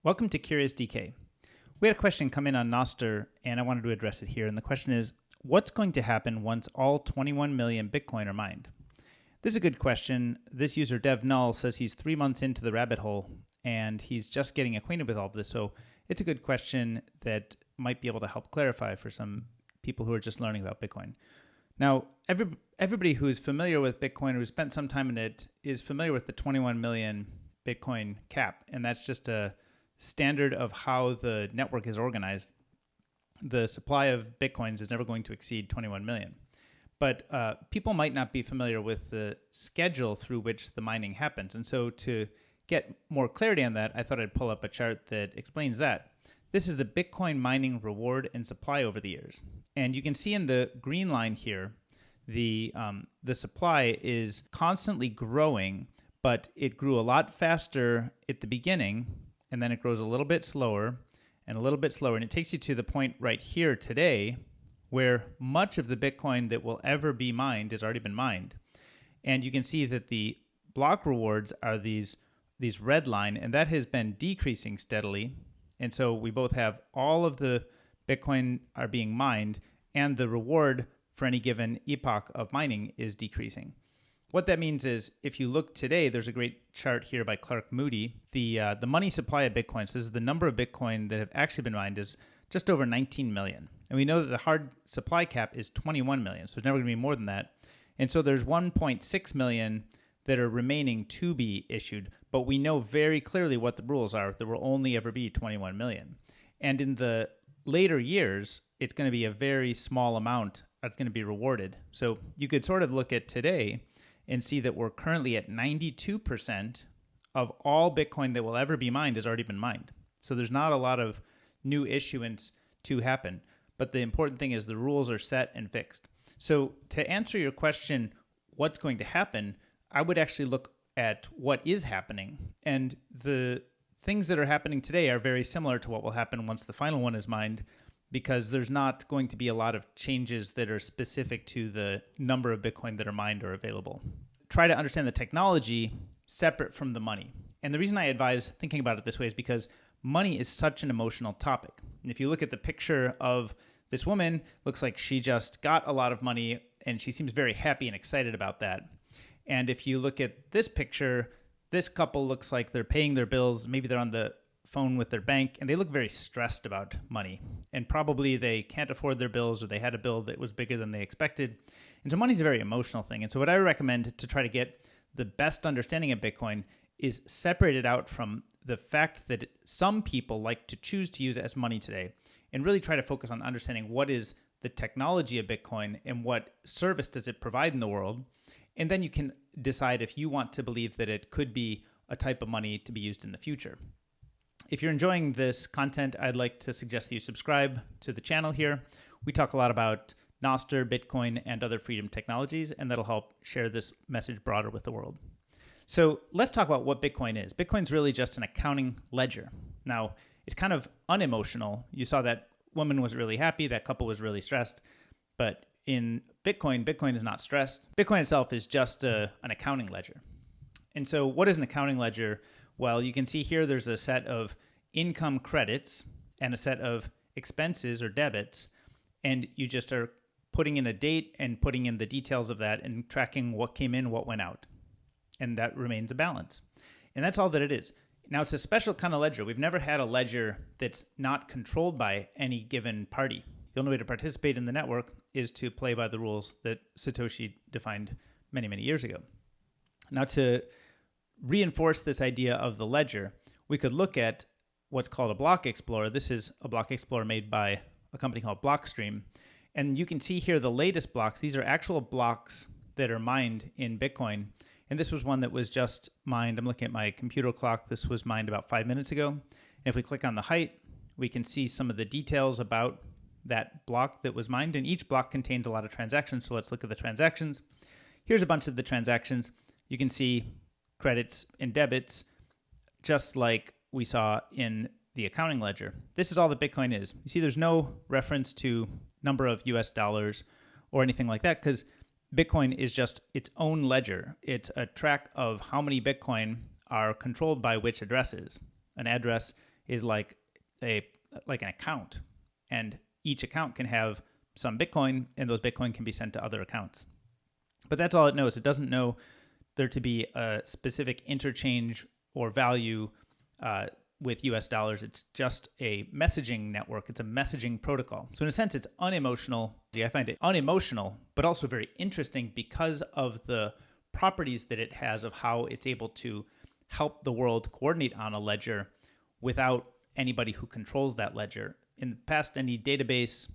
Welcome to Curious DK. We had a question come in on Nostr, and I wanted to address it here. And the question is, what's going to happen once all 21 million Bitcoin are mined? This is a good question. This user, Dev Null, says he's 3 months into the rabbit hole, and he's just getting acquainted with all of this. So it's a good question that might be able to help clarify for some people who are just learning about Bitcoin. Now, everybody who's familiar with Bitcoin, who's spent some time in it, is familiar with the 21 million Bitcoin cap, and that's just a standard of how the network is organized. The supply of Bitcoins is never going to exceed 21 million. But people might not be familiar with the schedule through which the mining happens. And so to get more clarity on that, I thought I'd pull up a chart that explains that. This is the Bitcoin mining reward and supply over the years. And you can see in the green line here, the supply is constantly growing, but it grew a lot faster at the beginning, and then it grows a little bit slower and a little bit slower. And it takes you to the point right here today where much of the Bitcoin that will ever be mined has already been mined. And you can see that the block rewards are these red line, and that has been decreasing steadily. And so we both have all of the Bitcoin are being mined, and the reward for any given epoch of mining is decreasing. What that means is, if you look today, there's a great chart here by Clark Moody. The money supply of Bitcoin, so this is the number of Bitcoin that have actually been mined, is just over 19 million. And we know that the hard supply cap is 21 million, so it's never going to be more than that. And so there's 1.6 million that are remaining to be issued, but we know very clearly what the rules are. There will only ever be 21 million. And in the later years, it's going to be a very small amount that's going to be rewarded. So you could sort of look at today and see that we're currently at 92% of all Bitcoin that will ever be mined has already been mined. So there's not a lot of new issuance to happen. But the important thing is the rules are set and fixed. So to answer your question, what's going to happen, I would actually look at what is happening. And the things that are happening today are very similar to what will happen once the final one is mined, because there's not going to be a lot of changes that are specific to the number of Bitcoin that are mined or available. Try to understand the technology separate from the money. And the reason I advise thinking about it this way is because money is such an emotional topic. And if you look at the picture of this woman, looks like she just got a lot of money and she seems very happy and excited about that. And if you look at this picture, this couple looks like they're paying their bills. Maybe they're on the phone with their bank, and they look very stressed about money. And probably they can't afford their bills, or they had a bill that was bigger than they expected. And so money's a very emotional thing. And so what I recommend to try to get the best understanding of Bitcoin is separate it out from the fact that some people like to choose to use it as money today, and really try to focus on understanding what is the technology of Bitcoin and what service does it provide in the world. And then you can decide if you want to believe that it could be a type of money to be used in the future. If you're enjoying this content, I'd like to suggest that you subscribe to the channel here. We talk a lot about Nostr, Bitcoin, and other freedom technologies, and that'll help share this message broader with the world. So let's talk about what Bitcoin is. Bitcoin's really just an accounting ledger. Now, it's kind of unemotional. You saw that woman was really happy, that couple was really stressed, but in Bitcoin, Bitcoin is not stressed. Bitcoin itself is just an accounting ledger. And so what is an accounting ledger? Well, you can see here there's a set of income credits and a set of expenses or debits, and you just are putting in a date and putting in the details of that and tracking what came in, what went out. And that remains a balance. And that's all that it is. Now, it's a special kind of ledger. We've never had a ledger that's not controlled by any given party. The only way to participate in the network is to play by the rules that Satoshi defined many, many years ago. Now, to reinforce this idea of the ledger, we could look at what's called a block explorer. This is a block explorer made by a company called Blockstream. And you can see here the latest blocks. These are actual blocks that are mined in Bitcoin. And this was one that was just mined. I'm looking at my computer clock. This was mined about 5 minutes ago. And if we click on the height, we can see some of the details about that block that was mined. And each block contains a lot of transactions. So let's look at the transactions. Here's a bunch of the transactions. You can see credits and debits, just like we saw in the accounting ledger. This is all that Bitcoin is. You see, there's no reference to number of US dollars or anything like that, because Bitcoin is just its own ledger. It's a track of how many Bitcoin are controlled by which addresses. An address is like an account, and each account can have some Bitcoin, and those Bitcoin can be sent to other accounts. But that's all it knows. It doesn't know there to be a specific interchange or value with US dollars. It's just a messaging network. It's a messaging protocol. So in a sense, it's unemotional. I find it unemotional, but also very interesting because of the properties that it has of how it's able to help the world coordinate on a ledger without anybody who controls that ledger. In the past, any database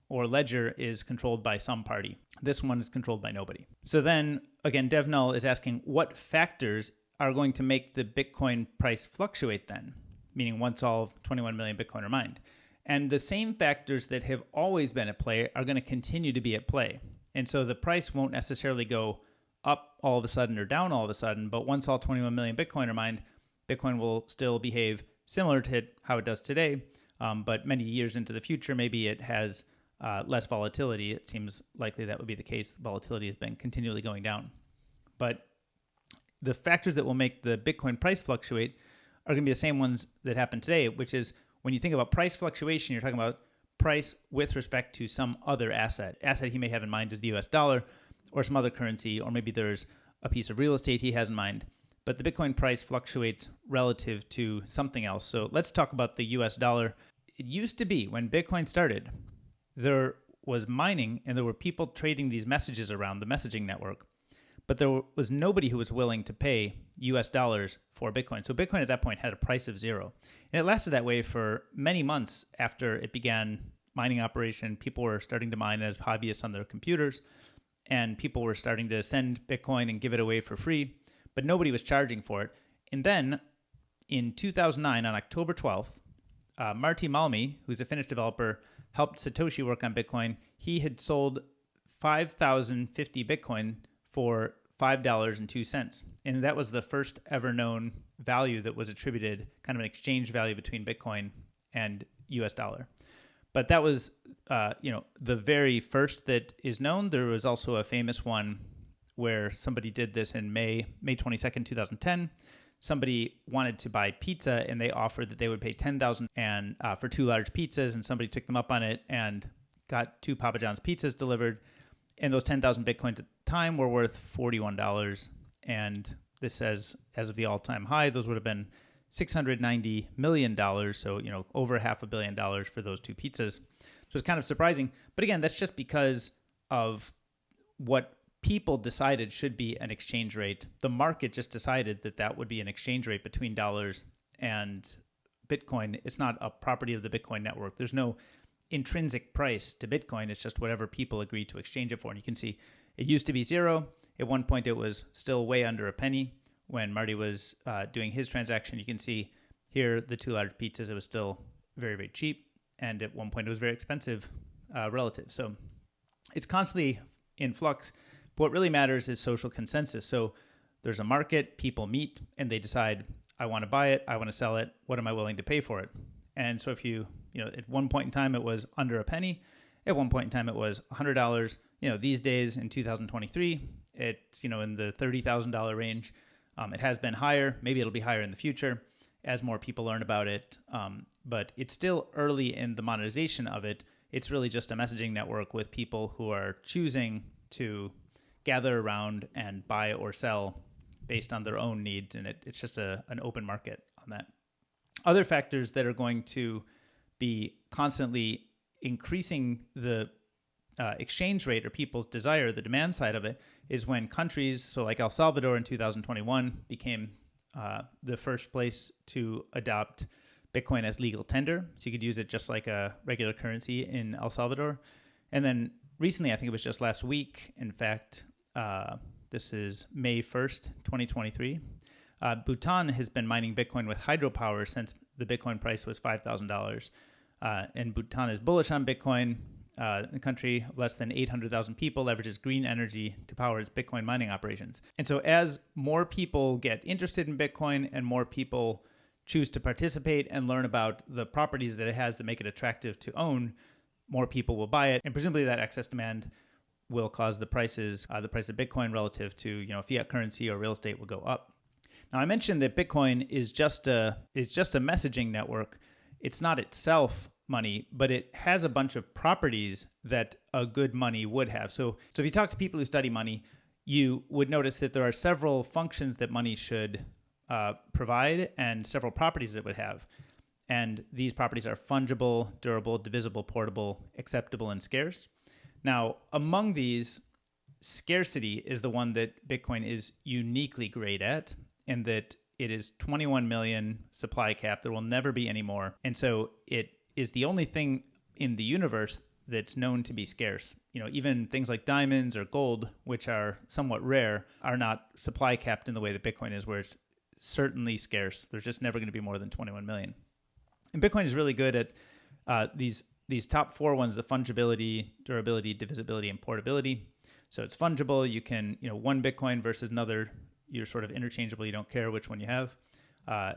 or ledger is controlled by some party. This one is controlled by nobody. So then, again, DevNull is asking what factors are going to make the Bitcoin price fluctuate then, meaning once all 21 million Bitcoin are mined. And the same factors that have always been at play are going to continue to be at play. And so the price won't necessarily go up all of a sudden or down all of a sudden, but once all 21 million Bitcoin are mined, Bitcoin will still behave similar to how it does today, but many years into the future, maybe it has less volatility. It seems likely that would be the case. The volatility has been continually going down. But the factors that will make the Bitcoin price fluctuate are going to be the same ones that happen today, which is when you think about price fluctuation, you're talking about price with respect to some other asset. Asset he may have in mind is the US dollar or some other currency, or maybe there's a piece of real estate he has in mind. But the Bitcoin price fluctuates relative to something else. So let's talk about the US dollar. It used to be, when Bitcoin started, there was mining and there were people trading these messages around the messaging network, but there was nobody who was willing to pay US dollars for Bitcoin. So Bitcoin at that point had a price of zero. And it lasted that way for many months after it began mining operation. People were starting to mine as hobbyists on their computers, and people were starting to send Bitcoin and give it away for free, but nobody was charging for it. And then in 2009, on October 12th, Martti Malmi, who's a Finnish developer, helped Satoshi work on Bitcoin. He had sold 5,050 Bitcoin for $5.02. And that was the first ever known value that was attributed, kind of an exchange value between Bitcoin and US dollar. But that was, the very first that is known. There was also a famous one where somebody did this in May 22nd, 2010. Somebody wanted to buy pizza and they offered that they would pay $10,000 and for 2 large pizzas, and somebody took them up on it and got 2 Papa John's pizzas delivered. And those 10,000 Bitcoins at the time were worth $41. And this says, as of the all-time high, those would have been $690 million. So, over $500 million for those 2 pizzas. So it's kind of surprising. But again, that's just because of what people decided should be an exchange rate. The market just decided that that would be an exchange rate between dollars and Bitcoin. It's not a property of the Bitcoin network. There's no intrinsic price to Bitcoin. It's just whatever people agree to exchange it for. And you can see it used to be zero. At one point, it was still way under a penny. When Marty was doing his transaction, you can see here the 2 large pizzas, it was still very, very cheap. And at one point, it was very expensive relative. So it's constantly in flux. But what really matters is social consensus. So there's a market, people meet, and they decide, I want to buy it, I want to sell it, what am I willing to pay for it? And so if at one point in time, it was under a penny. At one point in time, it was $100. These days in 2023, it's, in the $30,000 range. It has been higher. Maybe it'll be higher in the future as more people learn about it. But it's still early in the monetization of it. It's really just a messaging network with people who are choosing to gather around and buy or sell based on their own needs. And it's just an open market on that. Other factors that are going to be constantly increasing the exchange rate or people's desire, the demand side of it, is when countries, so like El Salvador in 2021 became the first place to adopt Bitcoin as legal tender. So you could use it just like a regular currency in El Salvador. And then recently, I think it was just last week, in fact, this is May 1st, 2023, Bhutan has been mining Bitcoin with hydropower since the Bitcoin price was $5,000. And Bhutan is bullish on Bitcoin. The country of less than 800,000 people leverages green energy to power its Bitcoin mining operations. And so as more people get interested in Bitcoin and more people choose to participate and learn about the properties that it has that make it attractive to own, more people will buy it. And presumably that excess demand will cause the price of Bitcoin relative to fiat currency or real estate will go up. Now, I mentioned that Bitcoin is just a messaging network. It's not itself money, but it has a bunch of properties that a good money would have. So if you talk to people who study money, you would notice that there are several functions that money should provide and several properties it would have. And these properties are fungible, durable, divisible, portable, acceptable, and scarce. Now, among these, scarcity is the one that Bitcoin is uniquely great at, and that it is 21 million supply cap. There will never be any more. And so it is the only thing in the universe that's known to be scarce. Even things like diamonds or gold, which are somewhat rare, are not supply capped in the way that Bitcoin is, where it's certainly scarce. There's just never going to be more than 21 million. And Bitcoin is really good at these top four ones: the fungibility, durability, divisibility, and portability. So it's fungible. You can, one Bitcoin versus another, you're sort of interchangeable. You don't care which one you have.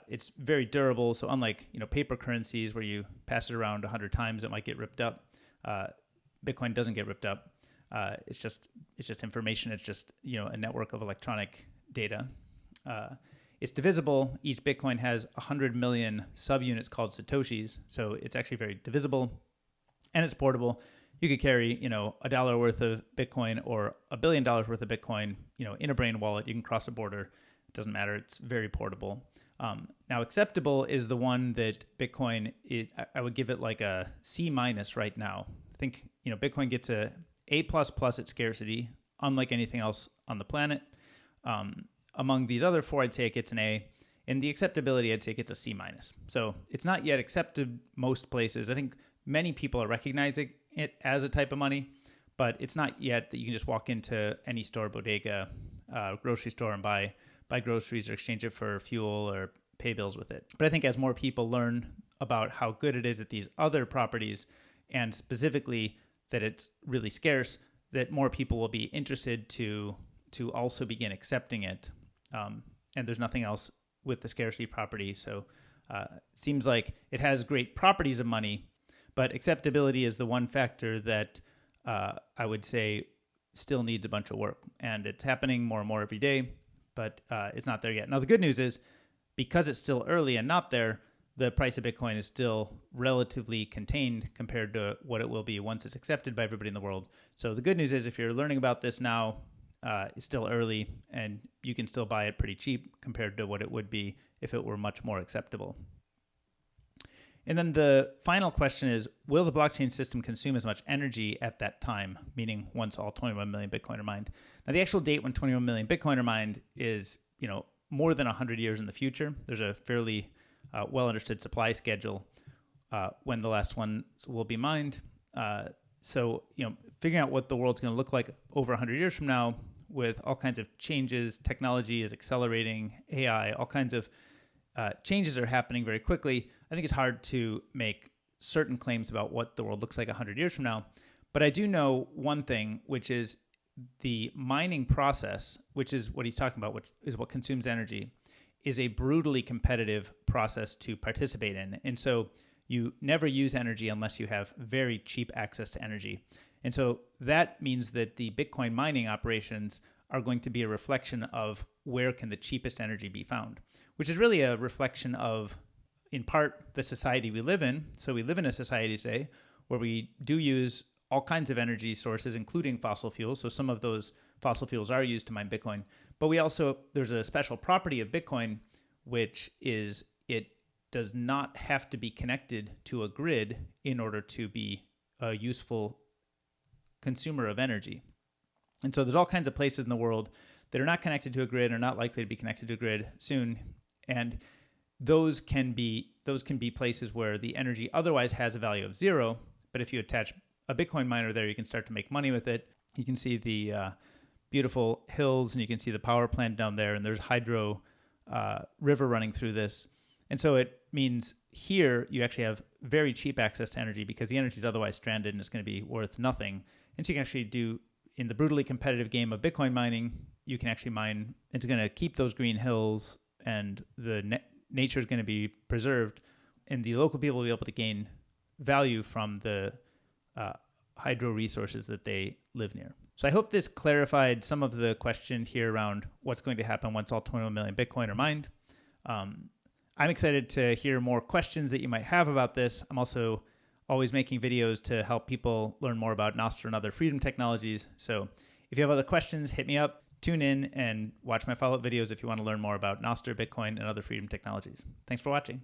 It's very durable. So unlike, paper currencies where you pass it around 100 times, it might get ripped up. Bitcoin doesn't get ripped up. It's just information. It's just, a network of electronic data. It's divisible. Each Bitcoin has 100 million subunits called Satoshis. So it's actually very divisible, and it's portable. You could carry, $1 worth of Bitcoin or $1 billion worth of Bitcoin, in a brain wallet. You can cross a border. It doesn't matter. It's very portable. Now, acceptable is the one that Bitcoin, I would give it like a C- right now. I think, Bitcoin gets a A++ at scarcity, unlike anything else on the planet. Among these other four, I'd say it gets an A. In the acceptability, I'd say it gets a C-. So it's not yet accepted most places. I think many people are recognizing it as a type of money, but it's not yet that you can just walk into any store, bodega, grocery store, and buy groceries or exchange it for fuel or pay bills with it. But I think as more people learn about how good it is at these other properties, and specifically that it's really scarce, that more people will be interested to also begin accepting it. And there's nothing else with the scarcity property. So it seems like it has great properties of money, but acceptability is the one factor that I would say still needs a bunch of work. And it's happening more and more every day, but it's not there yet. Now, the good news is, because it's still early and not there, the price of Bitcoin is still relatively contained compared to what it will be once it's accepted by everybody in the world. So the good news is, if you're learning about this now, it's still early, and you can still buy it pretty cheap compared to what it would be if it were much more acceptable. And then the final question is, will the blockchain system consume as much energy at that time, meaning once all 21 million Bitcoin are mined? Now, the actual date when 21 million Bitcoin are mined is, more than 100 years in the future. There's a fairly well-understood supply schedule when the last ones will be mined. So, figuring out what the world's going to look like over 100 years from now, with all kinds of changes, technology is accelerating, AI, all kinds of changes are happening very quickly. I think it's hard to make certain claims about what the world looks like 100 years from now. But I do know one thing, which is the mining process, which is what he's talking about, which is what consumes energy, is a brutally competitive process to participate in. And so you never use energy unless you have very cheap access to energy. And so that means that the Bitcoin mining operations are going to be a reflection of where can the cheapest energy be found, which is really a reflection of, in part, the society we live in. So we live in a society today where we do use all kinds of energy sources, including fossil fuels. So some of those fossil fuels are used to mine Bitcoin. But there's a special property of Bitcoin, which is it does not have to be connected to a grid in order to be a useful consumer of energy. And so there's all kinds of places in the world that are not connected to a grid, or not likely to be connected to a grid soon. And those can be places where the energy otherwise has a value of zero. But if you attach a Bitcoin miner there, you can start to make money with it. You can see the beautiful hills, and you can see the power plant down there, and there's hydro river running through this. And so it means here you actually have very cheap access to energy, because the energy is otherwise stranded and it's going to be worth nothing. And so you can actually do, in the brutally competitive game of Bitcoin mining, you can actually mine. It's going to keep those green hills, and the nature is going to be preserved, and the local people will be able to gain value from the hydro resources that they live near. So I hope this clarified some of the question here around what's going to happen once all 21 million Bitcoin are mined. I'm excited to hear more questions that you might have about this. I'm also always making videos to help people learn more about Nostr and other freedom technologies. So if you have other questions, hit me up, tune in, and watch my follow-up videos if you want to learn more about Nostr, Bitcoin, and other freedom technologies. Thanks for watching.